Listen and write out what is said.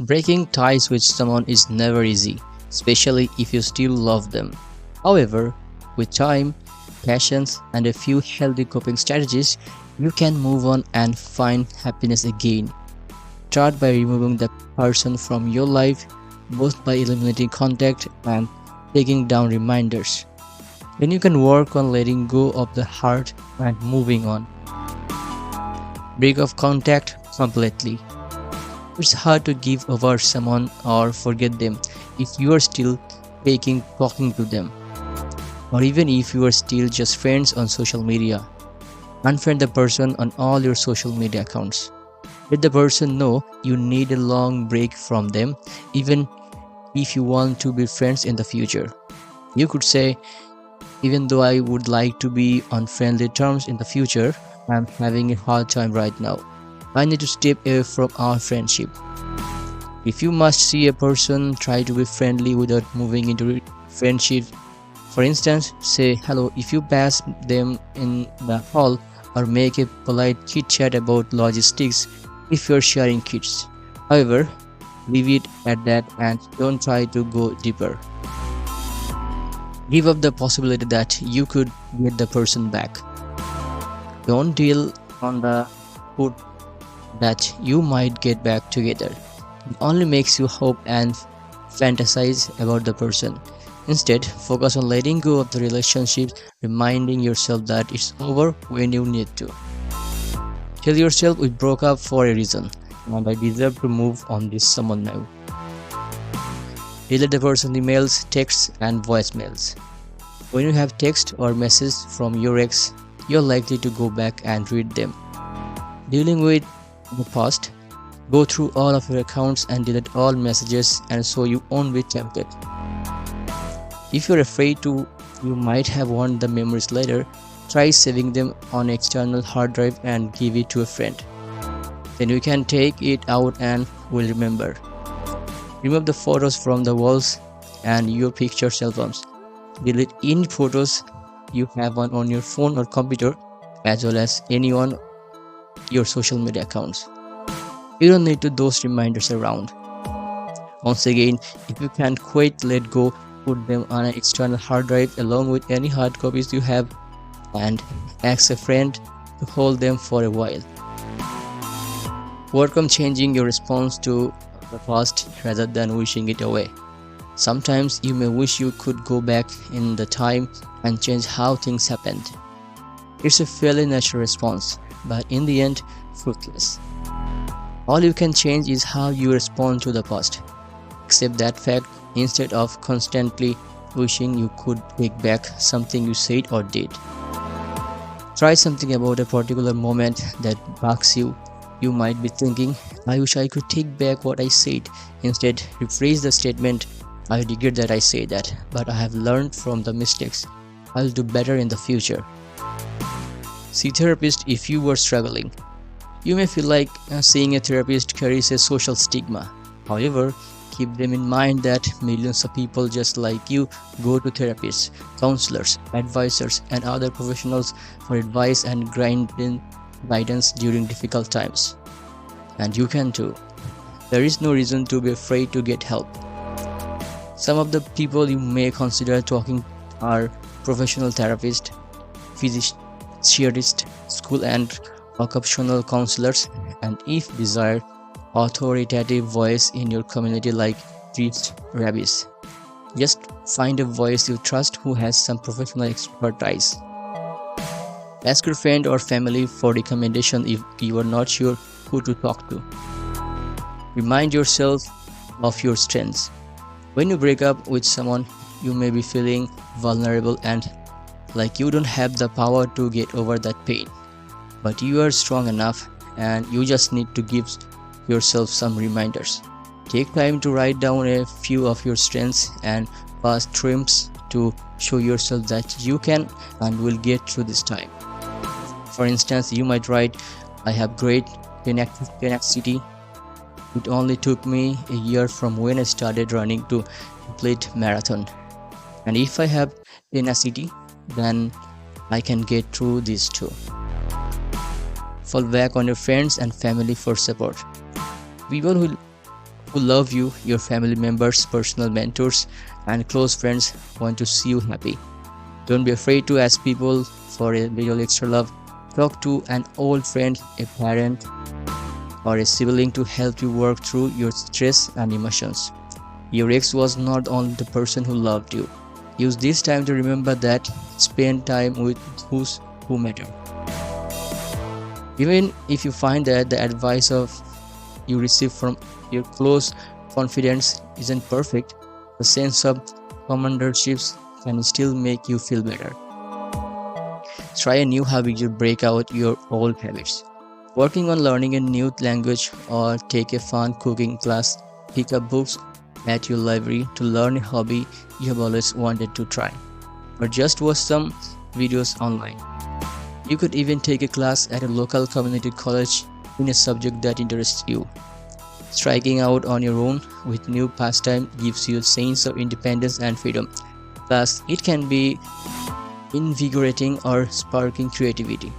Breaking ties with someone is never easy, especially if you still love them. However, with time, patience, and a few healthy coping strategies, you can move on and find happiness again. Start by removing the person from your life, both by eliminating contact and taking down reminders. Then you can work on letting go of the heart and moving on. Break off contact completely. It's hard to give over someone or forget them if you are still taking talking to them, or even if you are still just friends on social media. Unfriend the person on all your social media accounts. Let the person know you need a long break from them, even if you want to be friends in the future. You could say, even though I would like to be on friendly terms in the future, I'm having a hard time right now. I need to step away from our friendship. If you must see a person, try to be friendly without moving into friendship. For instance, say hello if you pass them in the hall, or make a polite chit chat about logistics if you're sharing kids. However, leave it at that and don't try to go deeper. Give up the possibility that you could get the person back. Don't deal on the foot that you might get back together. It only makes you hope and fantasize about the person. Instead, focus on letting go of the relationship, reminding yourself that it's over when you need to. Tell yourself we broke up for a reason, and I deserve to move on this someone now. Delete the person's emails, texts, and voicemails. When you have text or message from your ex, you're likely to go back and read them. Dealing with the past, go through all of your accounts and delete all messages, and so you won't be tempted. If you're afraid to, you might have want the memories later, try saving them on external hard drive and give it to a friend. Then you can take it out and will remember. Remove the photos from the walls and your pictures albums. Delete any photos you have on your phone or computer, as well as any on your social media accounts. You don't need to those reminders around. Once again, if you can't quite let go, put them on an external hard drive along with any hard copies you have, and ask a friend to hold them for a while. Work on changing your response to the past rather than wishing it away. Sometimes you may wish you could go back in the time and change how things happened. It's a fairly natural response, but in the end, fruitless. All you can change is how you respond to the past. Accept that fact instead of constantly wishing you could take back something you said or did. Try something about a particular moment that bugs you. You might be thinking, I wish I could take back what I said. Instead, rephrase the statement, I regret that I say that, but I have learned from the mistakes. I'll do better in the future. See therapist if you were struggling. You may feel like seeing a therapist carries a social stigma. However, keep them in mind that millions of people just like you go to therapists, counselors, advisors, and other professionals for advice and guidance during difficult times. And you can too. There is no reason to be afraid to get help. Some of the people you may consider talking are professional therapists, physicists, school and occupational counselors, and if desired, authoritative voice in your community like priests, rabbis. Just find a voice you trust who has some professional expertise. Ask your friend or family for recommendation if you are not sure who to talk to. Remind yourself of your strengths. When you break up with someone, you may be feeling vulnerable and like you don't have the power to get over that pain. But you are strong enough, and you just need to give yourself some reminders. Take time to write down a few of your strengths and past triumphs to show yourself that you can and will get through this time. For instance, you might write, I have great tenacity. It only took me a year from when I started running to complete marathon. And if I have tenacity, then I can get through this too. Fall back on your friends and family for support. People who who love you, your family members, personal mentors, and close friends want to see you happy. Don't be afraid to ask people for a little extra love. Talk to an old friend, a parent, or a sibling to help you work through your stress and emotions. Your ex was not only the person who loved you. Use this time to remember that spend time with those who matter. Even if you find that the advice of you receive from your close confidants isn't perfect, the sense of commanderships can still make you feel better. Try a new hobby to break out your old habits. Working on learning a new language or take a fun cooking class. Pick up books at your library to learn a hobby you have always wanted to try. Or just watch some videos online. You could even take a class at a local community college in a subject that interests you. Striking out on your own with new pastime gives you a sense of independence and freedom. Plus, it can be invigorating or sparking creativity.